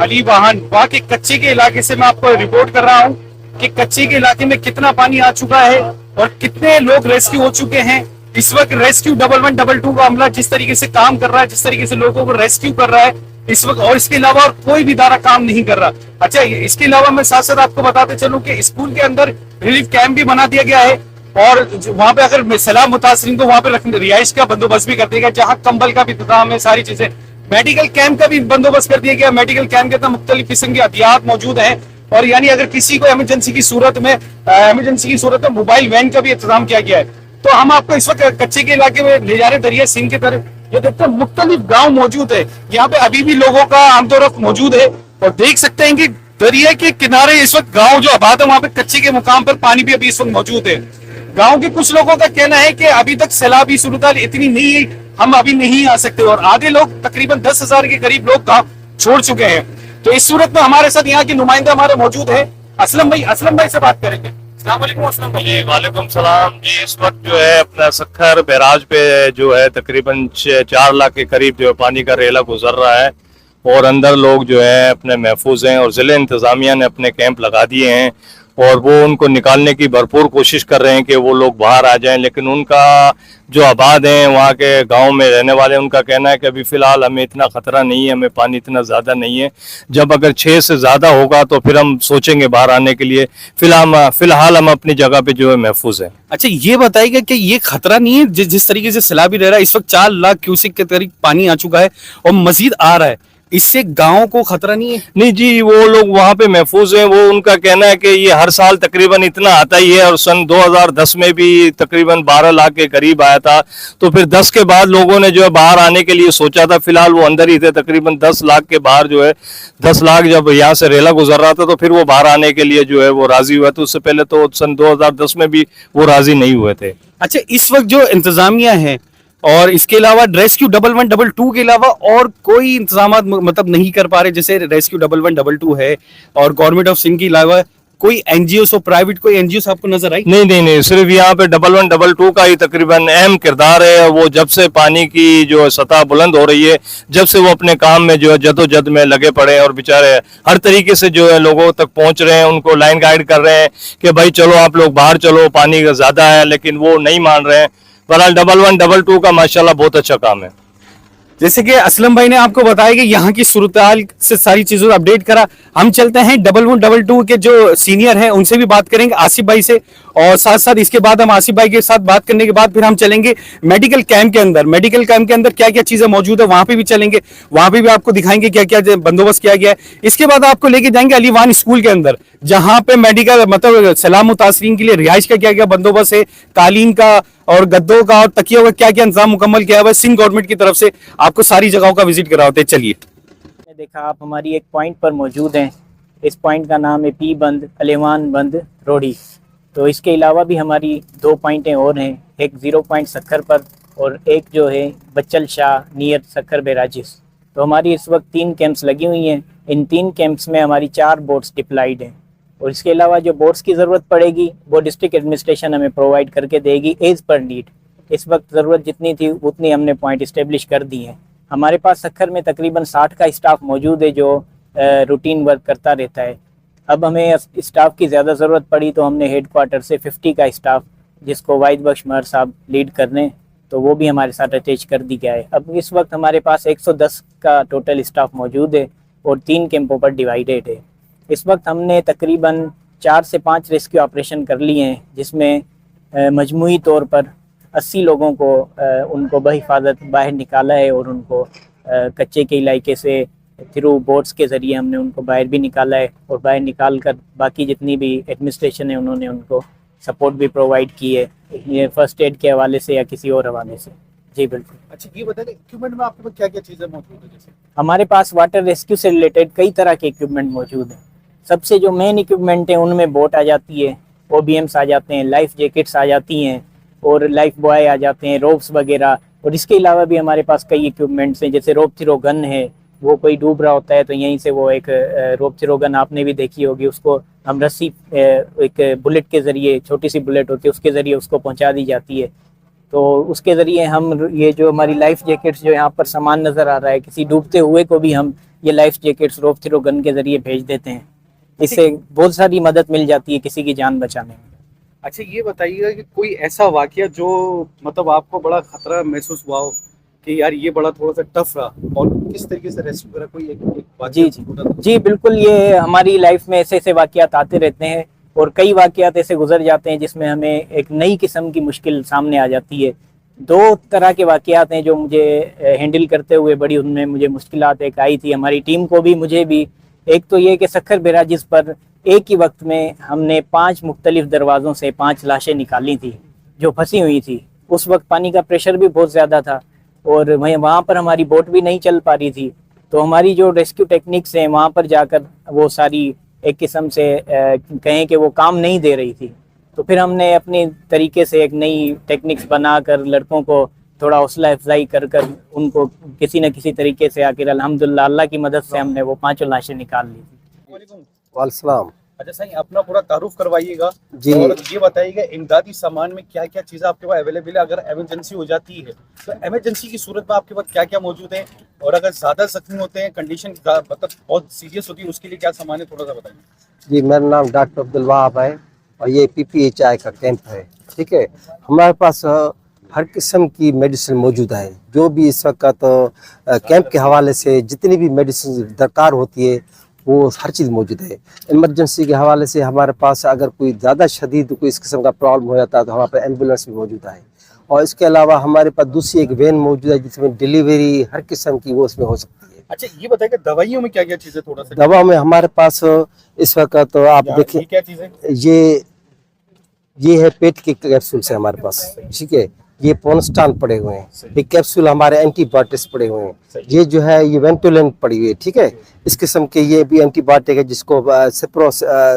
अली वाहन वहाँ के कच्चे के इलाके से मैं आपको रिपोर्ट कर रहा हूँ कि कच्चे के इलाके में कितना पानी आ चुका है और कितने लोग रेस्क्यू हो चुके हैं। इस वक्त रेस्क्यू 1112 का अमला जिस तरीके से काम कर रहा है, जिस तरीके से लोगों को रेस्क्यू कर रहा है इस वक्त, और इसके अलावा और कोई भी इदारा काम नहीं कर रहा। अच्छा, इसके अलावा मैं साथ साथ आपको बताते चलूं कि स्कूल के अंदर रिलीफ कैंप भी बना दिया गया है और वहां पे अगर सैलाब मुतासरीन को वहां पे रिहाइश का बंदोबस्त भी कर दिया गया, जहां कंबल का भी इंतजाम है, सारी चीजें। मेडिकल कैंप का भी बंदोबस्त कर दिया गया। मेडिकल कैंप के अंदर मुख्तलिफ किस्म के हथियार मौजूद हैं और यानी अगर किसी को इमरजेंसी की सूरत में मोबाइल वैन का भी इंतजाम किया गया है। तो हम आपको इस वक्त कच्चे के इलाके में ले जा रहे दरिया सिंह की तरफ। ये देखते हैं मुख्तलिफ गाँव मौजूद है, यहाँ पे अभी भी लोगों का आमतौर मौजूद है और देख सकते हैं कि दरिया के किनारे इस वक्त गाँव जो आबाद है वहां पे कच्चे के मुकाम पर पानी भी अभी इस वक्त मौजूद है। गांव के कुछ लोगों का कहना है कि अभी तक सैलाबी सूरत इतनी नहीं है, हम अभी नहीं आ सकते और आधे लोग तकरीबन 10,000 के करीब लोग गांव छोड़ चुके हैं। तो इस सूरत में हमारे साथ यहाँ के नुमाइंदा हमारे मौजूद है। असलम भाई से बात करेंगे। अस्सलाम वालेकुम। असलम भाई। वालेकुम सलाम जी। इस वक्त जो है अपना सखर बैराज पे जो है तकरीबन 4 लाख के करीब जो है पानी का रेला गुजर रहा है और अंदर लोग जो है अपने महफूज हैं और ज़िले इंतज़ामिया ने अपने कैंप लगा दिए हैं और वो उनको निकालने की भरपूर कोशिश कर रहे हैं कि वो लोग बाहर आ जाएं। लेकिन उनका जो आबाद हैं वहाँ के गांव में रहने वाले, उनका कहना है कि अभी फ़िलहाल हमें इतना ख़तरा नहीं है, हमें पानी इतना ज़्यादा नहीं है। जब अगर 6 से ज़्यादा होगा तो फिर हम सोचेंगे बाहर आने के लिए। फ़िलहाल हम अपनी जगह पे जो है महफूज हैं। अच्छा, ये बताइएगा कि ये खतरा नहीं है जिस तरीके से सैलाबी रह रहा है, इस वक्त 4 लाख क्यूसेक के करीब पानी आ चुका है और मजीद आ रहा है, इससे गांव को खतरा नहीं है? नहीं जी, वो लोग वहाँ पे महफूज हैं। वो उनका कहना है कि ये हर साल तकरीबन इतना आता ही है और सन 2010 में भी तकरीबन 12 लाख के करीब आया था। तो फिर 10 के बाद लोगों ने जो है बाहर आने के लिए सोचा था। फिलहाल वो अंदर ही थे। तकरीबन 10 लाख के बाहर जो है 10 लाख जब यहाँ से रेला गुजर रहा था तो फिर वो बाहर आने के लिए जो है वो राजी हुआ। तो उससे पहले तो सन 2010 में भी वो राजी नहीं हुए थे। अच्छा, इस वक्त जो इंतजामिया है और इसके अलावा रेस्क्यू 1112 के अलावा और कोई इंतजाम मतलब नहीं कर पा रहे, जैसे रेस्क्यू 1112 है और गवर्नमेंट ऑफ सिंध के अलावा कोई एनजीओ प्राइवेट कोई एनजीओ आपको नजर आई? नहीं, सिर्फ यहाँ पे 1112 का ही तकरीबन अहम किरदार है। वो जब से पानी की जो सतह बुलंद हो रही है, जब से वो अपने काम में जो है जदोजहद में लगे पड़े हैं और बेचारे हर तरीके से जो है लोगों तक पहुँच रहे हैं, उनको लाइन गाइड कर रहे हैं कि भाई चलो आप लोग बाहर चलो, पानी ज़्यादा है, लेकिन वो नहीं मान रहे हैं। बहरहाल 1112 का माशाल्लाह बहुत अच्छा काम है। जैसे कि असलम भाई ने आपको बताया कि यहाँ की सूरत-ए-हाल से सारी चीजों अपडेट करा। हम चलते हैं 1112 के जो सीनियर हैं उनसे भी बात करेंगे, आसिफ भाई से, और साथ साथ इसके बाद हम आसिफ भाई के साथ बात करने के बाद फिर हम चलेंगे मेडिकल कैंप के अंदर। मेडिकल कैंप के अंदर क्या क्या चीजें मौजूद है वहां पे भी चलेंगे, वहां पे भी आपको दिखाएंगे क्या क्या बंदोबस्त किया गया है। इसके बाद आपको लेके जाएंगे अलीवान स्कूल के अंदर, जहां पे मेडिकल मतलब सैलाब मुतासरीन के लिए रिहाइश का क्या क्या बंदोबस्त है, कालीन का और गद्दों का और तकियों का क्या क्या इंतजाम मुकम्मल किया हुआ है सिंध गवर्नमेंट की तरफ से। आपको सारी जगहों का विजिट कराते हैं। चलिए। देखा, आप हमारी एक पॉइंट पर मौजूद हैं। इस पॉइंट का नाम है पी बंद अलीवान बंद रोडी। तो इसके अलावा भी हमारी 2 पॉइंटें और हैं, एक 0 पॉइंट सक्खर पर और एक जो है बच्चल शाह नियर सक्खर बैराजिस। तो हमारी इस वक्त 3 कैंप्स लगी हुई हैं। इन 3 कैंप्स में हमारी 4 बोट्स डिप्लाइड हैं और इसके अलावा जो बोट्स की ज़रूरत पड़ेगी वो डिस्ट्रिक्ट एडमिनिस्ट्रेशन हमें प्रोवाइड करके देगी एज़ पर नीड। इस वक्त ज़रूरत जितनी थी उतनी हमने पॉइंट इस्टेब्लिश कर दी हैं। हमारे पास सक्खर में तकरीबन 60 का स्टाफ मौजूद है जो रूटीन वर्क करता रहता है। अब हमें स्टाफ की ज़्यादा ज़रूरत पड़ी तो हमने हेड क्वार्टर से 50 का स्टाफ जिसको वाहिद बख्श महर साहब लीड कर रहे हैं, तो वो भी हमारे साथ अटैच कर दी गया है। अब इस वक्त हमारे पास 110 का टोटल स्टाफ मौजूद है और 3 कैंपों पर डिवाइडेड है। इस वक्त हमने तकरीबन 4 से 5 रेस्क्यू ऑपरेशन कर लिए हैं, जिसमें मजमूई तौर पर 80 लोगों को उनको बहिफाजत बाहर निकाला है और उनको कच्चे के इलाके से थ्रू बोट्स के ज़रिए हमने उनको बाहर भी निकाला है, और बाहर निकाल कर बाकी जितनी भी एडमिनिस्ट्रेशन है उन्होंने उनको सपोर्ट भी प्रोवाइड की है, ये फर्स्ट एड के हवाले से या किसी और हवाले से। जी बिल्कुल। अच्छा ये बताइए इक्विपमेंट में आपके पास क्या क्या चीजें मौजूद है? जैसे हमारे पास वाटर रेस्क्यू से रिलेटेड कई तरह के इक्विपमेंट मौजूद हैं। सबसे जो मेन इक्विपमेंट है उनमें बोट आ जाती है, OBMs आ जाते हैं, लाइफ जैकेट्स आ जाती हैं और लाइफ बॉय आ जाते हैं, रोप्स वगैरह। और इसके अलावा भी हमारे पास कई इक्विपमेंट्स हैं, जैसे रोप थ्रो गन है, वो कोई डूब रहा होता है तो यहीं से वो एक रोप थ्रो गन आपने भी देखी होगी, उसको हम रस्सी एक बुलेट के ज़रिए, छोटी सी बुलेट होती है उसके ज़रिए उसको पहुंचा दी जाती है। तो उसके ज़रिए हम ये जो हमारी लाइफ जैकेट्स जो यहाँ पर सामान नज़र आ रहा है, किसी डूबते हुए को भी हम ये लाइफ जैकेट्स रोप थ्रो गन के ज़रिए भेज देते हैं। इससे बहुत सारी मदद मिल जाती है किसी की जान बचाने में। अच्छा ये बताइएगा कि कोई ऐसा वाकया जो मतलब आपको बड़ा खतरा महसूस हुआ हो कि यार ये बड़ा थोड़ा सा टफ रहा, और किस तरीके से रेस्क्यू करा, कोई एक वाकया? जी बिल्कुल, ये हमारी लाइफ में ऐसे ऐसे वाकयात आते रहते हैं और कई वाकयात ऐसे गुजर जाते हैं जिसमें हमें एक नई किस्म की मुश्किल सामने आ जाती है। 2 तरह के वाकयात हैं जो मुझे हैंडल करते हुए बड़ी उनमें मुझे मुश्किलात एक आई थी, हमारी टीम को भी मुझे भी। एक तो ये कि सखर बैराजिस पर एक ही वक्त में हमने 5 मुख्तलिफ दरवाज़ों से 5 लाशें निकाली थी जो फंसी हुई थी। उस वक्त पानी का प्रेशर भी बहुत ज़्यादा था और वहाँ पर हमारी बोट भी नहीं चल पा रही थी, तो हमारी जो रेस्क्यू टेक्निक्स हैं वहाँ पर जाकर वो सारी एक किस्म से कहें कि वो काम नहीं दे रही थी। तो फिर हमने अपनी तरीके से एक नई टेक्निक्स बनाकर लड़कों को थोड़ा हौसला अफजाई कर कर उनको किसी न किसी तरीके से आखिर अल्हम्दुलिल्लाह अल्लाह की मदद से हमने वो 5 लाशें निकाल ली थी। वालेकुम। अच्छा सही अपना पूरा तारुफ करवाइएगा जी। और ये बताइएगा इमदादी सामान में क्या क्या चीज़ें आपके पास अवेलेबल है, अगर इमरजेंसी हो जाती है तो इमरजेंसी की सूरत में आपके पास क्या क्या मौजूद है, और अगर ज़्यादा जख्मी होते हैं, कंडीशन मतलब बहुत सीरियस होती है, उसके लिए क्या सामान है थोड़ा सा बताइए। जी मेरा नाम डॉक्टर अब्दुल वहाब है और ये PPHI का कैंप है। ठीक है, हमारे पास हर किस्म की मेडिसिन मौजूद है। जो भी इस वक्त कैंप के हवाले से जितनी भी मेडिसिन दरकार होती है वो हर चीज़ मौजूद है। इमरजेंसी के हवाले से हमारे पास अगर कोई ज़्यादा शदीद कोई इस किस्म का प्रॉब्लम हो जाता है तो हमारे पास एम्बुलेंस भी मौजूद है, और इसके अलावा हमारे पास दूसरी एक वैन मौजूद है जिसमें डिलीवरी हर किस्म की वो उसमें हो सकती है। अच्छा ये बताइए दवाइयों में क्या क्या चीज़ें थोड़ा सा? दवा में हमारे पास इस वक्त तो आप देखिए क्या चीज़ें? ये है पेट के कैप्सूल से हमारे पास। ठीक है, ये पोनस्टान पड़े हुए हैं, ये कैप्सूल हमारे एंटीबायोटिक्स पड़े हुए हैं, ये जो है ये वेंटोलेंट पड़ी हुई है। ठीक है, इस किस्म के ये भी एंटीबायोटिक है जिसको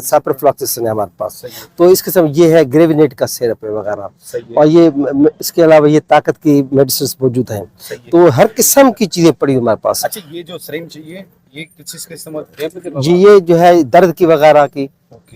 साइप्रोफ्लॉक्सिसिन है हमारे पास। तो इस किस्म ये है ग्रेविनेट का सिरप है वगैरह, और ये इसके अलावा ये ताकत की मेडिसिन मौजूद हैं। तो हर किस्म की चीजें पड़ी हुई हमारे पास। अच्छा ये जो सिरिंज चाहिए ये किस चीज़ का इस्तेमाल? जी ये जो है दर्द की वगैरह की,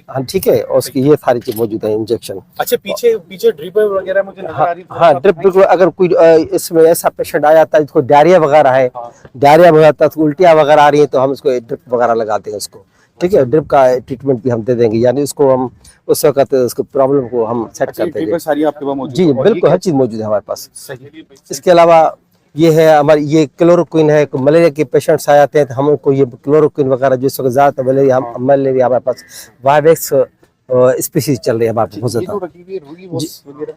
हाँ ठीक है, और उसकी ये सारी चीज मौजूद है, इंजेक्शन। अच्छा पीछे ड्रिप वगैरह मुझे नजर आ रही है। हाँ ड्रिप बिल्कुल, अगर कोई इसमें ऐसा पेशेंट आ जाता है जिसको डायरिया वगैरह है, डायरिया हो जाता है तो उल्टियाँ वगैरह आ रही है तो हम उसको ड्रिप वगैरह लगाते हैं उसको। ठीक है, ड्रिप का ट्रीटमेंट भी हम दे देंगे, यानी उसको हम उस वक्त उसको प्रॉब्लम को हम सेट कर देंगे। सारी आपके पास मौजूद जी है? बिल्कुल हर चीज मौजूद है हमारे पास। सही। इसके अलावा ये है हमारी ये क्लोरोक्विन है, मलेरिया के पेशेंट्स आ जाते हैं तो हम उनको ये क्लोरोक्विन वगैरह जो ज्यादातर मलेरिया हमारे पास वाइवेक्स स्पीसीज चल रही है हमारे पास बहुत ज्यादा।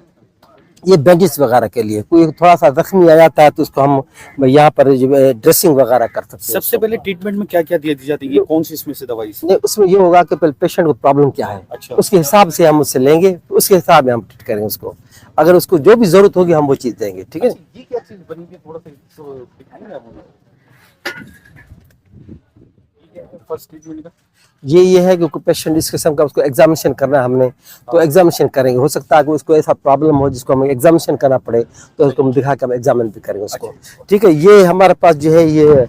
ये बैंडेज वगैरह के लिए कोई थोड़ा सा जख्मी आ जाता है तो उसको हम यहाँ पर ड्रेसिंग वगैरह कर सकते हैं। सबसे पहले ट्रीटमेंट में क्या क्या दी जाती है, ये कौन सी इसमें से दवाई? नहीं, उसमें ये होगा कि पहले पेशेंट को प्रॉब्लम क्या है, अच्छा। उसके हिसाब से हम उससे लेंगे, तो उसके हिसाब में हम ट्रीट करेंगे उसको, अगर उसको जो भी जरूरत होगी हम वो चीज देंगे। ठीक है, ये क्या चीज बनी है थोड़ा सा दिखाएंगे आप मुझे? फर्स्ट ट्रीटमेंट का ये है कि पेशेंट इस किस्म का उसको एग्जामिनेशन करना है हमने, तो एग्जामिनेशन करेंगे। हो सकता है कि उसको ऐसा प्रॉब्लम हो जिसको हमें एग्जामिनेशन करना पड़े तो उसको हम दिखा के हम एग्जामिन भी करेंगे उसको। ठीक है, ये हमारे पास जो है ये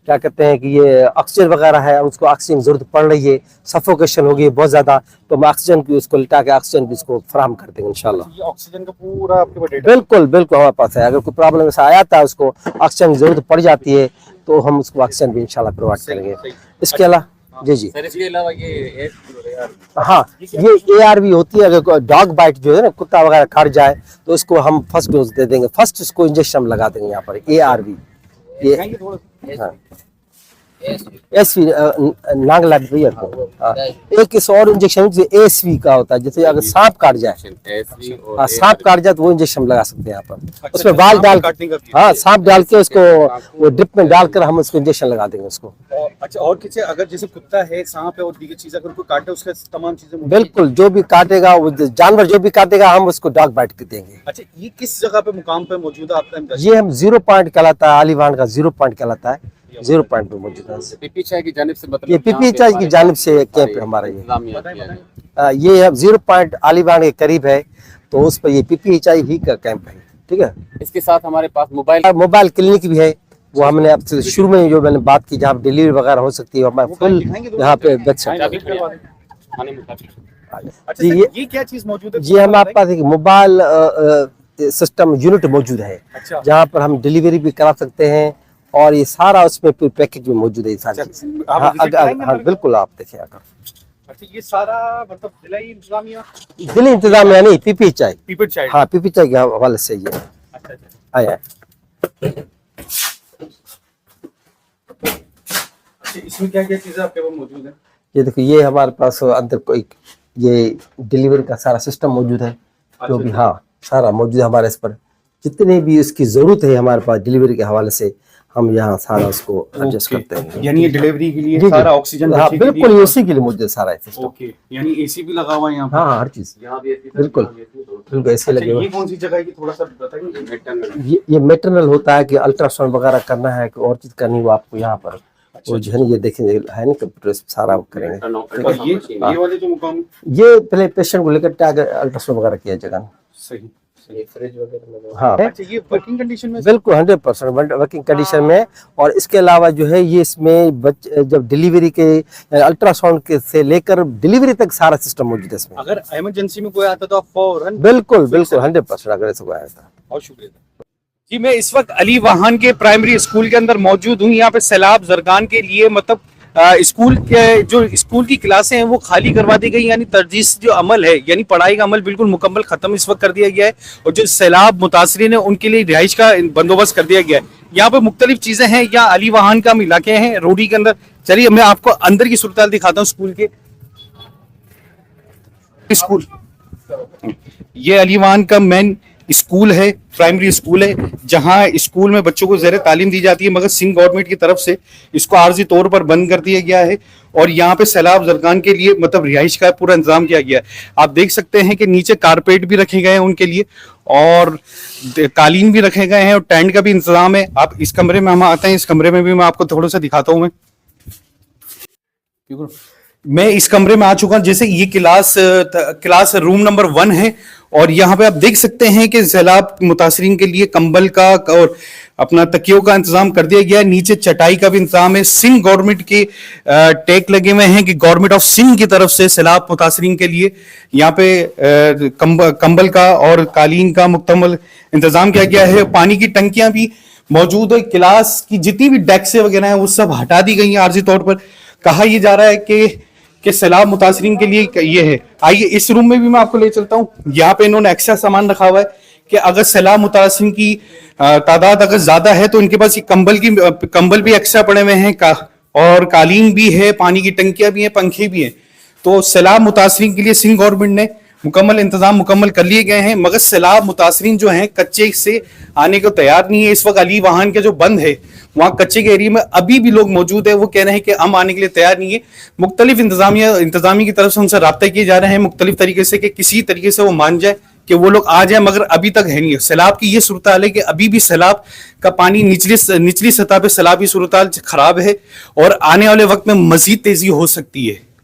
क्या कहते हैं कि ये ऑक्सीजन वगैरह है, उसको ऑक्सीजन की जरूरत पड़ रही है, सफोकेशन होगी बहुत ज्यादा, तो हम ऑक्सीजन की उसको लिटा के ऑक्सीजन भी उसको फराहम कर देंगे इंशाल्लाह। ये ऑक्सीजन का पूरा आपके पास डेटा? बिल्कुल बिल्कुल हमारे पास है। अगर कोई प्रॉब्लम ऐसा आया था उसको ऑक्सीजन की जरूरत पड़ जाती है तो हम उसको ऑक्सीजन भी इंशाल्लाह प्रोवाइड करेंगे। इसके अलावा जी जी। सर इसके अलावा ये हाँ, ये ARV होती है। अगर डॉग बाइट जो है ना, कुत्ता वगैरह काट जाए तो उसको हम फर्स्ट डोज दे देंगे, फर्स्ट उसको इंजेक्शन हम लगा देंगे यहाँ पर ARV। ये हाँ, एसवी नाग लग रही है को। हाँ, एक इस और इंजेक्शन ASV का होता है, जैसे अगर सांप काट जाए, हाँ सांप काट जाए तो वो इंजेक्शन लगा सकते हैं यहाँ पर। उसमें बाल डाल, हाँ सांप डाल के उसको वो ड्रिप में डालकर हम उसको इंजेक्शन लगा देंगे उसको। अच्छा, और किसी अगर जैसे कुत्ता है, सांप है और दीगर चीज अगर कोई काटे उसका तमाम चीजें बिल्कुल, जो भी काटेगा वो जानवर जो भी काटेगा हम उसको डॉग बाइट के देंगे। अच्छा, ये किस जगह पे मुकाम पे मौजूद है आपका? ये हम 0 पॉइंट कहलाता है, आलीवान का 0 पॉइंट कहलाता है, 0 पॉइंट पे मौजूद है। पीपी चाय की जानिब से मतलब ये पीपी चाय की जानिब से कैंप है हमारा। ये अब 0 पॉइंट आलीवान के करीब है, तो उस पर ये पीपी चाय ही का कैंप है। ठीक है, इसके साथ हमारे पास मोबाइल क्लिनिक भी है, वो हमने अब से शुरू में जो मैंने बात की, जहाँ डिलीवरी वगैरह हो सकती है, हमारे फुल यहाँ पे बच सकते हैं। अच्छा जी, सर, ये क्या चीज मौजूद है? जी हमारे पास एक मोबाइल सिस्टम यूनिट मौजूद है, अच्छा। जहाँ पर हम डिलीवरी भी करा सकते हैं, और ये सारा उसमें पैकेज में मौजूद है ये सारी चीज़। हाँ, हाँ बिल्कुल, आप देखें आकर। अच्छा, ये सारा मतलब दिल्ली इंतजामिया, दिल्ली इंतजामिया नहीं, पीपी चाय, पीपल चाइल्ड। हाँ पीपी चाय के हवाले से ये अच्छा अच्छा। आया। इसमें क्या क्या चीजें आपके पास मौजूद है? ये देखो, ये हमारे पास अंदर कोई ये डिलीवरी का सारा सिस्टम मौजूद है, जो भी हाँ सारा मौजूद है हमारे इस पर। जितने भी इसकी जरूरत है हमारे पास डिलीवरी के हवाले से, हम यहाँ सारा उसको एडजस्ट करते हैं। यानी ये डिलीवरी के लिए जी, सारा ऑक्सीजन, हाँ बिल्कुल, ये उसी के लिए मौजूद है सारा सिस्टम। ओके, यानी एसी भी लगा हुआ है यहाँ पर? हाँ हर चीज बिल्कुल बिल्कुल ऐसे लगे हुए। ये कौन सी जगह है कि थोड़ा सा बताइए? ये मेटरनल होता है कि अल्ट्रासाउंड वगैरह करना है कि और चीज करनी हो आपको यहाँ पर, वो जो है ना ये देखेंगे है ना कंप्यूटर सारा करेंगे। और ये वाले जो मुकाम, ये पहले पेशेंट को लेकर अल्ट्रासाउंड वगैरह किया जाएगा। सही। हाँ अच्छा, ये वर्किंग कंडीशन में? बिल्कुल 100% वर्किंग कंडीशन में। और इसके अलावा जो है ये इसमें जब डिलीवरी के अल्ट्रासाउंड के से लेकर डिलीवरी तक सारा सिस्टम मौजूद है इसमें। अगर इमरजेंसी में कोई आता तो आप फौरन? बिल्कुल बिल्कुल 100% अगर ऐसा कोई आया था। बहुत शुक्रिया जी। मैं इस वक्त अली वाहन के प्राइमरी स्कूल के अंदर मौजूद हूँ। यहाँ पे सैलाब जरगान के लिए मतलब स्कूल के जो स्कूल की क्लासें हैं वो खाली करवा दी गई, यानी तर्जीह जो अमल है, यानी पढ़ाई का अमल बिल्कुल मुकम्मल खत्म इस वक्त कर दिया गया है, और जो सैलाब मुतासरीन है उनके लिए रिहाइश का बंदोबस्त कर दिया गया है। यहाँ पे मुख्तलिफ चीजें हैं, यहाँ अली वाहन का इलाके हैं रोडी के अंदर। चलिए मैं आपको अंदर की सूरत दिखाता हूँ स्कूल के। स्कूल, ये अली वाहन का मेन स्कूल है, प्राइमरी स्कूल है, जहां स्कूल में बच्चों को ज़ेरे तालीम दी जाती है, मगर सिंध गवर्नमेंट की तरफ से इसको आर्जी तौर पर बंद कर दिया गया है। और यहाँ पे सैलाब जरगान के लिए मतलब रिहाइश का पूरा इंतजाम किया गया है। आप देख सकते हैं कि नीचे कारपेट भी रखे गए हैं उनके लिए, और कालीन भी रखे गए हैं, और टेंट का भी इंतजाम है। आप इस कमरे में हम आते हैं, इस कमरे में भी मैं आपको थोड़ा सा दिखाता हूँ। मैं इस कमरे में आ चुका हूं। जैसे ये क्लास रूम नंबर 1 है, और यहाँ पे आप देख सकते हैं कि सैलाब मुतासरीन के लिए कंबल का और अपना तकियों का इंतजाम कर दिया गया है। नीचे चटाई का भी इंतजाम है। सिंध गवर्नमेंट के टैग लगे हुए हैं कि गवर्नमेंट ऑफ सिंध की तरफ से सैलाब मुतासरीन के लिए यहाँ पे कंबल का और कालीन का मुकम्मल इंतजाम किया गया है। पानी की टंकियां भी मौजूद है। क्लास की जितनी भी डेस्कें वगैरह हैं वो सब हटा दी गई हैं आर्जी तौर पर। कहा यह जा रहा है कि सैलाब मुतासरीन के लिए ये है। आइए इस रूम में भी मैं आपको ले चलता हूँ। यहाँ पे इन्होंने एक्स्ट्रा सामान रखा हुआ है कि अगर सैलाब मुतासरीन की तादाद अगर ज्यादा है तो इनके पास ये कंबल भी एक्स्ट्रा पड़े हुए हैं और कालीन भी है, पानी की टंकियां भी हैं, पंखे भी हैं। तो सैलाब मुतासरीन के लिए सिंध गवर्नमेंट ने मुकम्मल इंतजाम मुकम्मल कर लिए गए हैं, मगर सैलाब मुतासरीन जो हैं कच्चे से आने को तैयार नहीं है। इस वक्त अली वाहन के जो बंद है वहाँ कच्चे के एरिया में अभी भी लोग मौजूद है, वो कह रहे हैं कि हम आने के लिए तैयार नहीं है। मुख्तलिफ इंतजामी की तरफ से उनसे रब्ता किए जा रहे हैं मुख्तलिफ तरीके से कि किसी तरीके से वो मान जाए कि वो लोग आ जाए, मगर अभी तक है नहीं। सैलाब की ये सूरत हाल है कि अभी भी सैलाब का पानी निचली सतह पे सैलाबी सूरत हाल खराब है और आने वाले वक्त में मजीद तेजी हो सकती है।